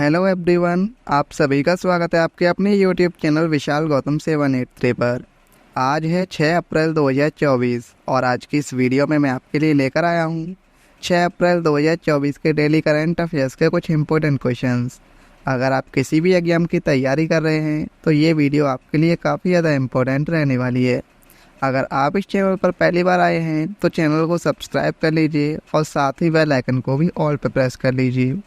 Hello everyone, आप सभी का स्वागत है आपके अपने यूट्यूब चैनल विशाल गौतम 783 पर। आज है 6 अप्रैल 2024 और आज की इस वीडियो में मैं आपके लिए लेकर आया हूँ 6 अप्रैल 2024 के डेली करंट अफेयर्स के कुछ इंपॉर्टेंट क्वेश्चंस। अगर आप किसी भी एग्जाम की तैयारी कर रहे हैं तो ये वीडियो आपके लिए काफ़ी ज़्यादा इम्पोर्टेंट रहने वाली है। अगर आप इस चैनल पर पहली बार आए हैं तो चैनल को सब्सक्राइब कर लीजिए और साथ ही बेल आइकन को भी ऑल पर प्रेस कर लीजिए।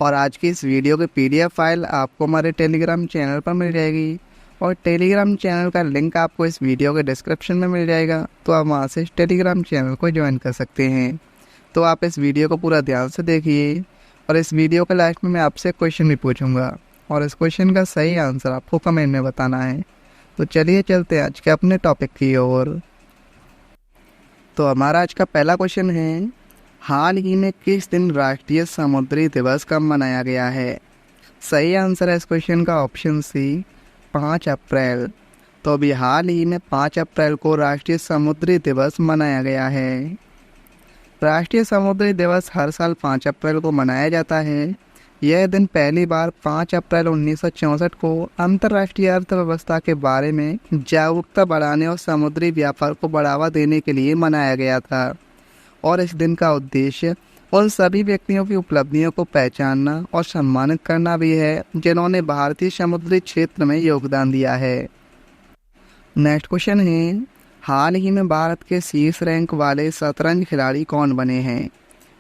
और आज की इस वीडियो की PDF फाइल आपको हमारे टेलीग्राम चैनल पर मिल जाएगी और टेलीग्राम चैनल का लिंक आपको इस वीडियो के डिस्क्रिप्शन में मिल जाएगा, तो आप वहां से इस टेलीग्राम चैनल को ज्वाइन कर सकते हैं। तो आप इस वीडियो को पूरा ध्यान से देखिए और इस वीडियो के लास्ट में मैं आपसे क्वेश्चन भी पूछूंगा और इस क्वेश्चन का सही आंसर आपको कमेंट में बताना है। तो चलिए चलते हैं आज के अपने टॉपिक की ओर। तो हमारा आज का पहला क्वेश्चन है, हाल ही में किस दिन राष्ट्रीय समुद्री दिवस कब मनाया गया है? सही आंसर है इस क्वेश्चन का ऑप्शन सी, 5 अप्रैल। तो अभी हाल ही में 5 अप्रैल को राष्ट्रीय समुद्री दिवस मनाया गया है। राष्ट्रीय समुद्री दिवस हर साल 5 अप्रैल को मनाया जाता है। यह दिन पहली बार 5 अप्रैल 1964 को अंतर्राष्ट्रीय अर्थव्यवस्था के बारे में जागरूकता बढ़ाने और समुद्री व्यापार को बढ़ावा देने के लिए मनाया गया था। और इस दिन का उद्देश्य उन सभी व्यक्तियों की उपलब्धियों को पहचानना और सम्मानित करना भी है जिन्होंने भारतीय समुद्री क्षेत्र में योगदान दिया है। नेक्स्ट क्वेश्चन है, हाल ही में भारत के शीर्ष रैंक वाले शतरंज खिलाड़ी कौन बने हैं?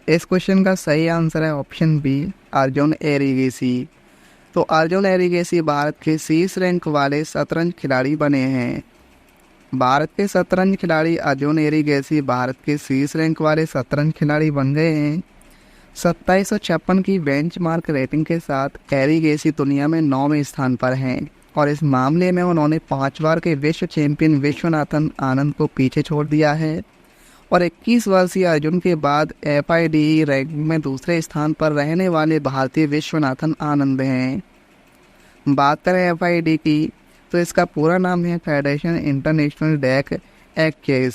इस क्वेश्चन का सही आंसर है ऑप्शन बी, अर्जुन एरिगेसी। तो अर्जुन एरिगेसी भारत के शीर्ष रैंक वाले शतरंज खिलाड़ी बने हैं। भारत के शतरंज खिलाड़ी अर्जुन एरिगेसी भारत के शीर्ष रैंक वाले शतरंज खिलाड़ी बन गए हैं। 2756 की बेंचमार्क रेटिंग के साथ एरिगेसी दुनिया में 9वें स्थान पर हैं और इस मामले में उन्होंने 5 बार के विश्व चैंपियन विश्वनाथन आनंद को पीछे छोड़ दिया है। और 21 वर्षीय अर्जुन के बाद FIDE रैंकिंग में दूसरे स्थान पर रहने वाले भारतीय विश्वनाथन आनंद हैं। बात करें FIDE की तो इसका पूरा नाम है फेडरेशन इंटरनेशनल डेक एक्केस।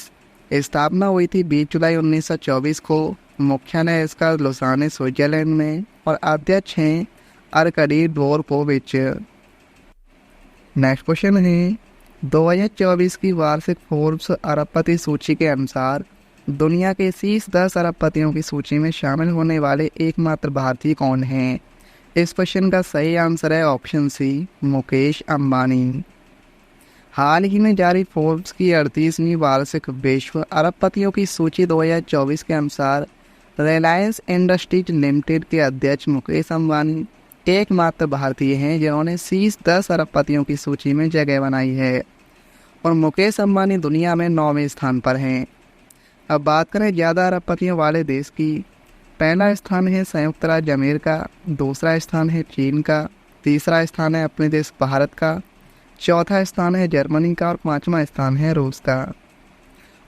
स्थापना हुई थी 20 जुलाई 1924 को। मुख्यालय इसका लुसाने स्विट्जरलैंड में और अध्यक्ष हैं अरकडी डोरकोविच। नेक्स्ट क्वेश्चन है, 2024 की वार्षिक फोर्ब्स अरबपति सूची के अनुसार दुनिया के शीर्ष 10 अरबपतियों की सूची में शामिल होने वाले एकमात्र भारतीय कौन हैं? इस क्वेश्चन का सही आंसर है ऑप्शन सी, मुकेश अंबानी। हाल ही में जारी फोर्ब्स की 38वीं वार्षिक विश्व अरबपतियों की सूची 2024 के अनुसार रिलायंस इंडस्ट्रीज लिमिटेड के अध्यक्ष मुकेश अंबानी एकमात्र भारतीय हैं जिन्होंने शीर्ष 10 अरबपतियों की सूची में जगह बनाई है और मुकेश अंबानी दुनिया में 9वें स्थान पर हैं। अब बात करें ज़्यादा अरबपतियों वाले देश की। पहला स्थान है संयुक्त राज्य अमेरिका, दूसरा स्थान है चीन का, तीसरा स्थान है अपने देश भारत का, चौथा स्थान है जर्मनी का और 5वां स्थान है रूस का।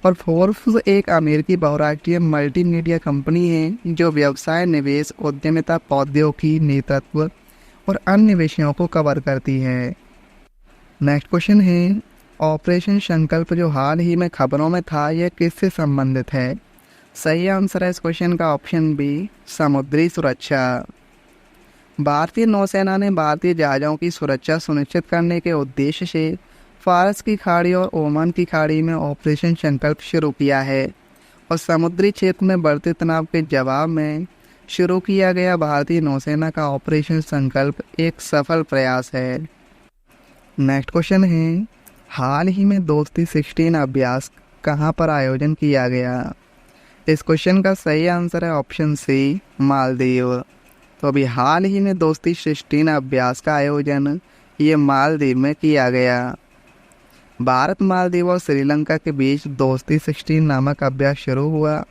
और फोर्ब्स एक अमेरिकी बहुराष्ट्रीय मल्टीमीडिया कंपनी है जो व्यवसाय, निवेश, उद्यमिता, प्रौद्योगिकी, नेतृत्व और अन्य विषयों को कवर करती है। नेक्स्ट क्वेश्चन है, ऑपरेशन संकल्प जो हाल ही में खबरों में था यह किससे संबंधित है? सही आंसर है इस क्वेश्चन का ऑप्शन बी, समुद्री सुरक्षा। भारतीय नौसेना ने भारतीय जहाज़ों की सुरक्षा सुनिश्चित करने के उद्देश्य से फारस की खाड़ी और ओमान की खाड़ी में ऑपरेशन संकल्प शुरू किया है और समुद्री क्षेत्र में बढ़ते तनाव के जवाब में शुरू किया गया भारतीय नौसेना का ऑपरेशन संकल्प एक सफल प्रयास है। नेक्स्ट क्वेश्चन है, हाल ही में दोस्ती 16 अभ्यास कहाँ पर आयोजन किया गया? इस क्वेश्चन का सही आंसर है ऑप्शन सी, मालदीव। तो अभी हाल ही में दोस्ती 16 अभ्यास का आयोजन ये मालदीव में किया गया। भारत, मालदीव और श्रीलंका के बीच दोस्ती 16 नामक अभ्यास शुरू हुआ।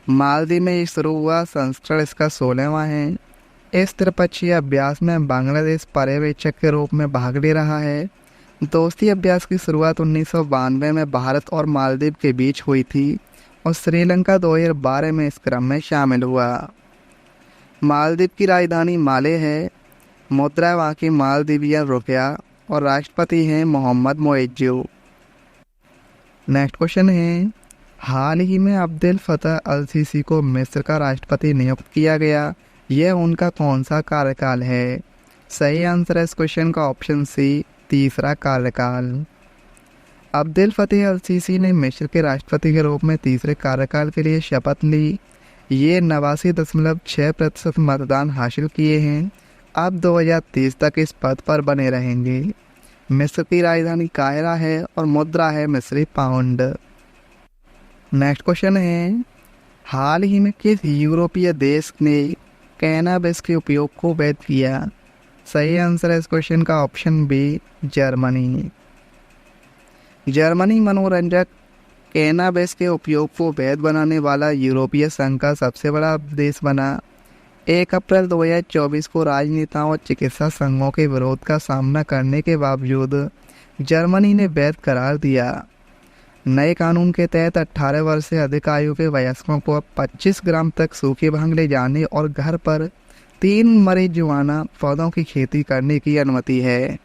मालदीव में ये शुरू हुआ, संस्करण इसका 16वां है। इस त्रिपक्षीय अभ्यास में बांग्लादेश पर्यवेक्षक के रूप में भाग ले रहा है। दोस्ती अभ्यास की शुरुआत 1992 में भारत और मालदीव के बीच हुई थी और श्रीलंका 2012 में इस क्रम में शामिल हुआ। मालदीव की राजधानी माले है। मुद्रा वहाँ की मालदीवियन रुपया और राष्ट्रपति हैं मोहम्मद मोइज्जू। नेक्स्ट क्वेश्चन है, हाल ही में अब्देल फतह अल सीसी को मिस्र का राष्ट्रपति नियुक्त किया गया। यह उनका कौन सा कार्यकाल है? सही आंसर है इस क्वेश्चन का ऑप्शन सी, तीसरा कार्यकाल। अब्दुल फतेह अल सीसी ने मिस्र के राष्ट्रपति के रूप में तीसरे कार्यकाल के लिए शपथ ली। ये 89.6% मतदान हासिल किए हैं। अब 2030 तक इस पद पर बने रहेंगे। मिस्र की राजधानी काहिरा है और मुद्रा है मिस्री पाउंड। नेक्स्ट क्वेश्चन है, हाल ही में किस यूरोपीय देश ने कैनाबिस के उपयोग को वैध किया? सही आंसर है इस क्वेश्चन का ऑप्शन बी, जर्मनी। जर्मनी मनोरंजक कैनाबिस के उपयोग को वैध बनाने वाला यूरोपीय संघ का सबसे बड़ा देश बना। 1 अप्रैल 2024 को राजनेताओं और चिकित्सा संघों के विरोध का सामना करने के बावजूद जर्मनी ने वैध करार दिया। नए कानून के तहत 18 वर्ष से अधिक आयु के वयस्कों को अब 25 ग्राम तक सूखी भांग ले जाने और घर पर 3 marijuana पौधों की खेती करने की अनुमति है।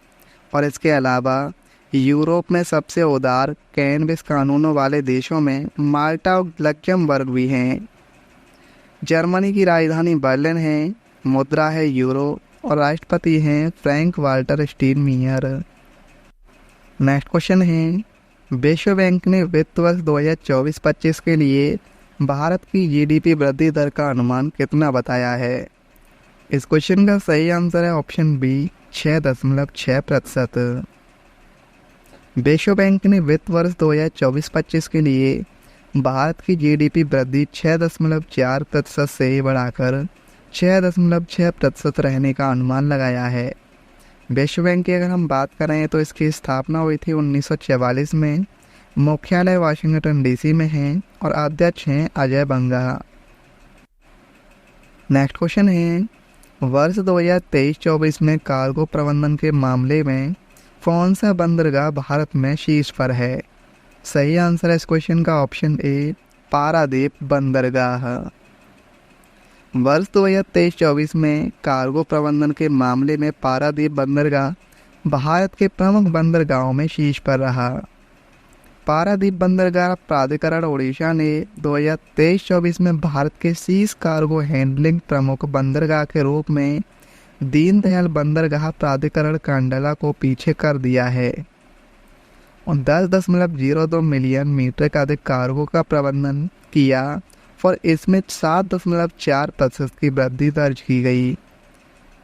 और इसके अलावा यूरोप में सबसे उदार कैनबिस कानूनों वाले देशों में माल्टा और लक्जमबर्ग भी हैं। जर्मनी की राजधानी बर्लिन है, मुद्रा है यूरो और राष्ट्रपति हैं Frank Walter Steinmeier. Next question है, विश्व बैंक ने वित्त वर्ष 2024-25 के लिए भारत की जीडीपी वृद्धि दर का अनुमान कितना बताया है? इस क्वेश्चन का सही आंसर है ऑप्शन बी, 6.6%। विश्व बैंक ने वित्त वर्ष 2024-25 के लिए भारत की जीडीपी वृद्धि 6.4% से बढ़ाकर 6.6% रहने का अनुमान लगाया है। विश्व बैंक की अगर हम बात करें तो इसकी स्थापना हुई थी 1944 में। मुख्यालय वाशिंगटन डीसी में है और अध्यक्ष हैं अजय बंगा। नेक्स्ट क्वेश्चन है, वर्ष 2023-24 में कार्गो प्रबंधन के मामले में कौन सा बंदरगाह भारत में शीर्ष पर है? सही आंसर है इस क्वेश्चन का ऑप्शन ए, पारादीप बंदरगाह। वर्ष 2023-24 में कार्गो प्रबंधन के मामले में पारादीप बंदरगाह भारत के प्रमुख बंदरगाहों में शीर्ष पर रहा। पारादीप बंदरगाह प्राधिकरण ओडिशा ने 2023-24 में भारत के शीर्ष कार्गो हैंडलिंग प्रमुख बंदरगाह के रूप में दीनदयाल बंदरगाह प्राधिकरण कांडला को पीछे कर दिया है और 10.02 मिलियन मीट्रिक अधिक कार्गो का प्रबंधन किया और इसमें 7.4% की वृद्धि दर्ज की गई।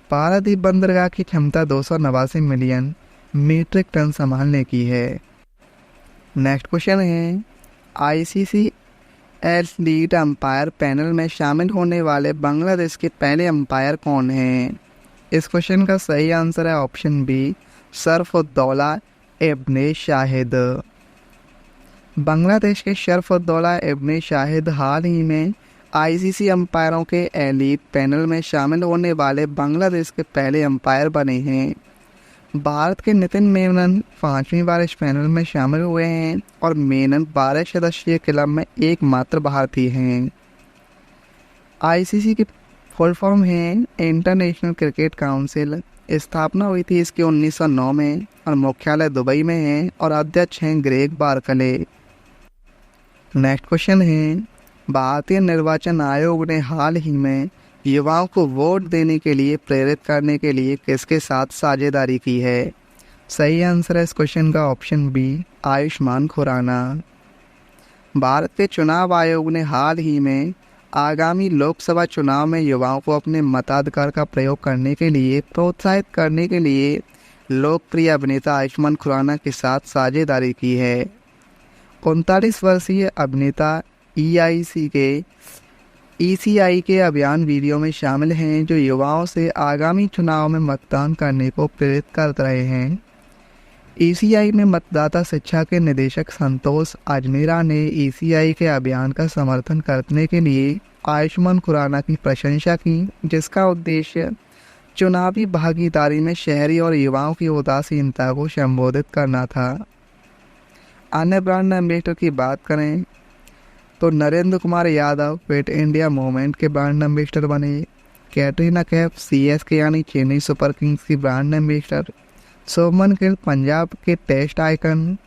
पारादीप बंदरगाह की क्षमता 289 मिलियन मीट्रिक टन संभालने की है। नेक्स्ट क्वेश्चन है, आईसीसी एलीट अंपायर पैनल में शामिल होने वाले बांग्लादेश के पहले अंपायर कौन हैं? इस क्वेश्चन का सही आंसर है ऑप्शन बी, शरफुद्दौला इब्ने शाहिद। बांग्लादेश के शरफुद्दौला इब्ने शाहिद हाल ही में आईसीसी अंपायरों के एलीट पैनल में शामिल होने वाले बांग्लादेश के पहले अंपायर बने हैं। भारत के नितिन मेनन 5वीं बार इस पैनल में शामिल हुए हैं और मेनन 12 सदस्यीय क्लब में एकमात्र भारतीय हैं। आईसीसी की फुल फॉर्म है इंटरनेशनल क्रिकेट काउंसिल। स्थापना हुई थी इसकी 1909 में और मुख्यालय दुबई में है और अध्यक्ष हैं ग्रेग बार्कले। नेक्स्ट क्वेश्चन है, भारतीय निर्वाचन आयोग ने हाल ही में युवाओं को वोट देने के लिए प्रेरित करने के लिए किसके साथ साझेदारी की है? सही आंसर है इस क्वेश्चन का ऑप्शन बी, आयुष्मान खुराना। भारत के चुनाव आयोग ने हाल ही में आगामी लोकसभा चुनाव में युवाओं को अपने मताधिकार का प्रयोग करने के लिए प्रोत्साहित करने के लिए लोकप्रिय अभिनेता आयुष्मान खुराना के साथ साझेदारी की है। 39 वर्षीय अभिनेता ECI के अभियान वीडियो में शामिल हैं जो युवाओं से आगामी चुनाव में मतदान करने को प्रेरित कर रहे हैं। ECI में मतदाता शिक्षा के निदेशक संतोष अजमेरा ने ECI के अभियान का समर्थन करने के लिए आयुष्मान खुराना की प्रशंसा की, जिसका उद्देश्य चुनावी भागीदारी में शहरी और युवाओं की उदासीनता को संबोधित करना था। अन्य ब्रांड एम्बेसडर की बात करें तो Narendra Kumar Yadav fit India movement के ब्रांड एम्बेसडर बने। कैटरीना कैफ CSK यानी चेन्नई सुपर किंग्स की ब्रांड एम्बेसडर। शुभमन गिल पंजाब के test icon.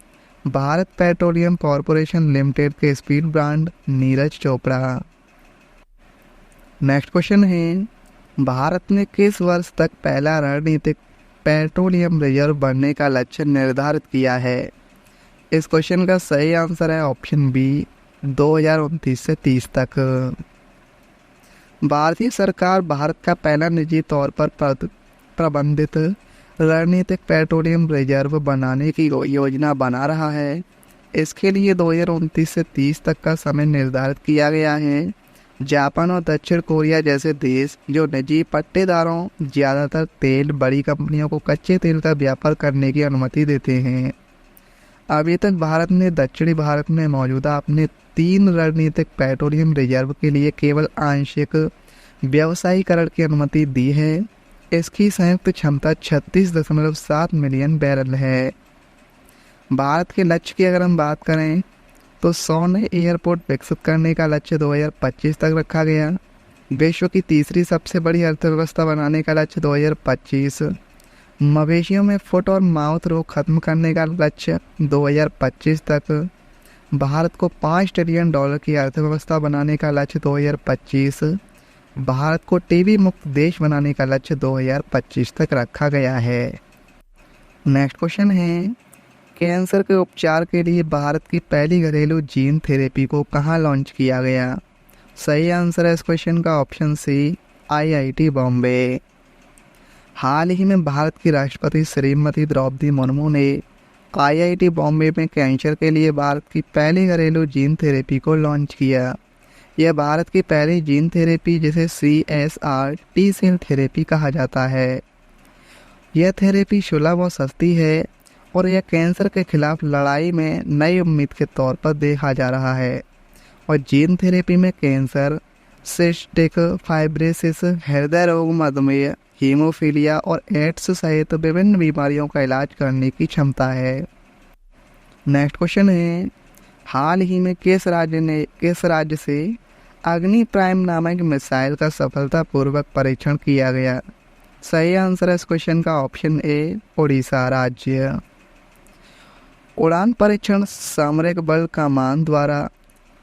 Bharat petroleum corporation limited के speed brand Neeraj Chopra. Next question है, भारत ने किस वर्ष तक पहला रणनीतिक पेट्रोलियम रिजर्व बनने का लक्ष्य निर्धारित किया है? इस क्वेश्चन का सही आंसर है ऑप्शन बी, 2029 से 30 तक। भारतीय सरकार भारत का पहला निजी तौर पर प्रबंधित रणनीतिक पेट्रोलियम रिजर्व बनाने की योजना बना रहा है। इसके लिए 2029 से 30 तक का समय निर्धारित किया गया है। जापान और दक्षिण कोरिया जैसे देश जो निजी पट्टेदारों ज़्यादातर तेल बड़ी कंपनियों को कच्चे तेल का व्यापार करने की अनुमति देते हैं। अभी तक भारत ने दक्षिणी भारत में मौजूदा अपने 3 रणनीतिक पेट्रोलियम रिजर्व के लिए केवल आंशिक व्यवसायीकरण की अनुमति दी है। इसकी संयुक्त क्षमता 36.7 मिलियन बैरल है। भारत के लक्ष्य की अगर हम बात करें तो 100 नए एयरपोर्ट विकसित करने का लक्ष्य 2025 तक रखा गया। विश्व की तीसरी सबसे बड़ी अर्थव्यवस्था बनाने का लक्ष्य 2025। मवेशियों में फुट और माउथ रोग खत्म करने का लक्ष्य 2025 तक। भारत को $5 ट्रिलियन की अर्थव्यवस्था बनाने का लक्ष्य 2025। भारत को टीबी मुक्त देश बनाने का लक्ष्य 2025 तक रखा गया है। नेक्स्ट क्वेश्चन है, कैंसर के उपचार के लिए भारत की पहली घरेलू जीन थेरेपी को कहाँ लॉन्च किया गया? सही आंसर है इस क्वेश्चन का ऑप्शन सी, IIT बॉम्बे। हाल ही में भारत की राष्ट्रपति श्रीमती द्रौपदी मुर्मू ने IIT बॉम्बे में कैंसर के लिए भारत की पहली घरेलू जीन थेरेपी को लॉन्च किया। यह भारत की पहली जीन थेरेपी जिसे CSR टी सेल थेरेपी कहा जाता है। यह थेरेपी सुलभ और सस्ती है और यह कैंसर के खिलाफ लड़ाई में नई उम्मीद के तौर पर देखा जा रहा है। और जीन थेरेपी में कैंसर, सिस्टिक फाइब्रोसिस, हृदय रोग, मधुमेह, हीमोफीलिया और एड्स सहित विभिन्न बीमारियों का इलाज करने की क्षमता है। नेक्स्ट क्वेश्चन है, हाल ही में किस राज्य से अग्नि प्राइम नामक मिसाइल का सफलतापूर्वक परीक्षण किया गया? सही आंसर है इस क्वेश्चन का ऑप्शन ए, उड़ीसा राज्य। उड़ान परीक्षण सामरिक बल कमान द्वारा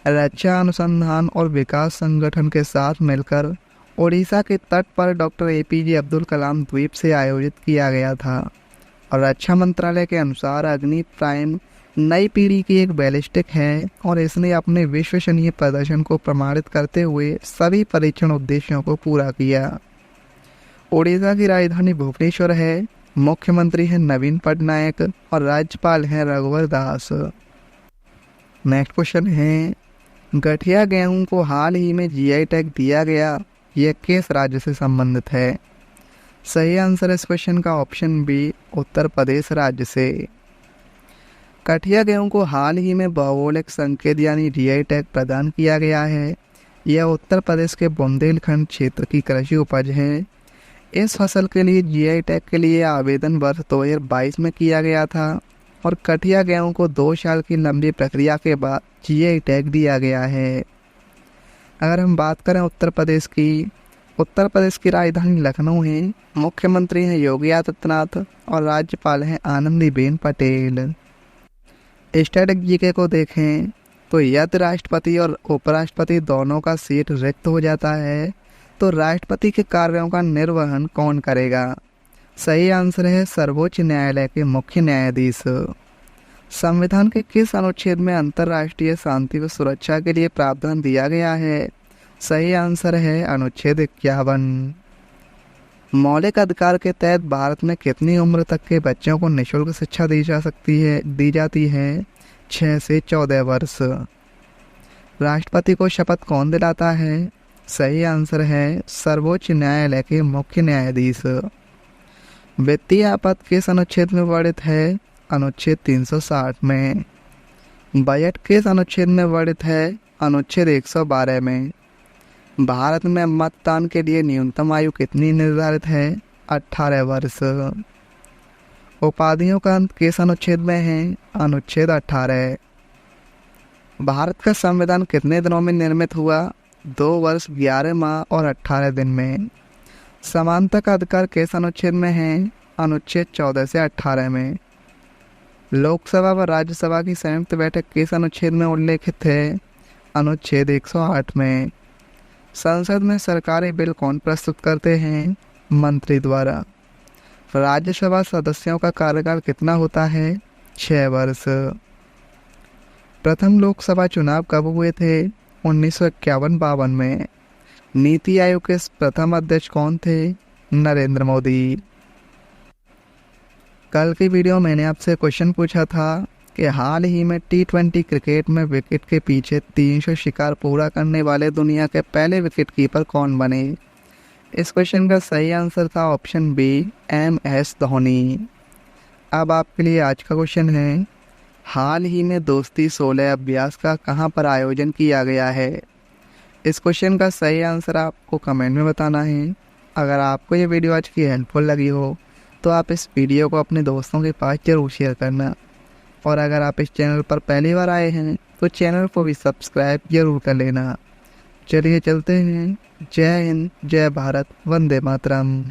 रक्षा अनुसंधान और विकास संगठन के साथ मिलकर ओडिशा के तट पर डॉक्टर APJ अब्दुल कलाम द्वीप से आयोजित किया गया था। और रक्षा मंत्रालय के अनुसार अग्नि प्राइम नई पीढ़ी की एक बैलिस्टिक है और इसने अपने विश्वसनीय प्रदर्शन को प्रमाणित करते हुए सभी परीक्षण उद्देश्यों को पूरा किया। ओडिशा की राजधानी भुवनेश्वर है। मुख्यमंत्री हैं नवीन पटनायक और राज्यपाल हैं रघुवर दास। नेक्स्ट क्वेश्चन है, गठिया गेहूं को हाल ही में GI टैग दिया गया, यह किस राज्य से संबंधित है? सही आंसर इस क्वेश्चन का ऑप्शन बी, उत्तर प्रदेश राज्य से। कठिया गेहूं को हाल ही में भौगोलिक संकेत यानी GI टैग प्रदान किया गया है। यह उत्तर प्रदेश के बुंदेलखंड क्षेत्र की कृषि उपज है। इस फसल के लिए GI टैग के लिए आवेदन वर्ष 2022 में किया गया था और कठिया गेहूं को 2 साल की लंबी प्रक्रिया के बाद GI टैग दिया गया है। अगर हम बात करें उत्तर प्रदेश की राजधानी लखनऊ है। मुख्यमंत्री हैं योगी आदित्यनाथ और राज्यपाल हैं आनंदीबेन पटेल। स्टैटिक जीके को देखें तो यदि राष्ट्रपति और उपराष्ट्रपति दोनों का सीट रिक्त हो जाता है तो राष्ट्रपति के कार्यों का निर्वहन कौन करेगा? सही आंसर है सर्वोच्च न्यायालय के मुख्य न्यायाधीश। संविधान के किस अनुच्छेद में अंतर्राष्ट्रीय शांति व सुरक्षा के लिए प्रावधान दिया गया है? सही आंसर है अनुच्छेद 51। मौलिक अधिकार के तहत भारत में कितनी उम्र तक के बच्चों को निःशुल्क शिक्षा दी जाती है? 6 से 14 वर्ष। राष्ट्रपति को शपथ कौन दिलाता है? सही आंसर है सर्वोच्च न्यायालय के मुख्य न्यायाधीश। वित्तीय आपात किस अनुच्छेद में वर्णित है? अनुच्छेद 360 में। बजट किस अनुच्छेद में वर्णित है? अनुच्छेद 112 में। भारत में मतदान के लिए न्यूनतम आयु कितनी निर्धारित है? 18 वर्ष। उपाधियों का अंत किस अनुच्छेद में है? अनुच्छेद 18। भारत का संविधान कितने दिनों में निर्मित हुआ? 2 वर्ष 11 माह और 18 दिन में। समानता का अधिकार किस अनुच्छेद में है? अनुच्छेद 14 से 18 में। लोकसभा व राज्यसभा की संयुक्त बैठक किस अनुच्छेद में उल्लेखित है? अनुच्छेद 108 में। संसद में सरकारी बिल कौन प्रस्तुत करते हैं? मंत्री द्वारा। राज्यसभा सदस्यों का कार्यकाल कितना होता है? 6 वर्ष। प्रथम लोकसभा चुनाव कब हुए थे? 1951-52 में। नीति आयोग के प्रथम अध्यक्ष कौन थे? नरेंद्र मोदी। कल की वीडियो मैंने आपसे क्वेश्चन पूछा था कि हाल ही में T20 क्रिकेट में विकेट के पीछे 300 शिकार पूरा करने वाले दुनिया के पहले विकेट कीपर कौन बने? इस क्वेश्चन का सही आंसर था ऑप्शन बी, MS धोनी। अब आपके लिए आज का क्वेश्चन है, हाल ही में दोस्ती 16 अभ्यास का कहां पर आयोजन किया गया है? इस क्वेश्चन का सही आंसर आपको कमेंट में बताना है। अगर आपको ये वीडियो आज की हेल्पफुल लगी हो तो आप इस वीडियो को अपने दोस्तों के पास जरूर शेयर करना, और अगर आप इस चैनल पर पहली बार आए हैं तो चैनल को भी सब्सक्राइब जरूर कर लेना। चलिए चलते हैं। जय हिंद, जय भारत, वंदे मातरम।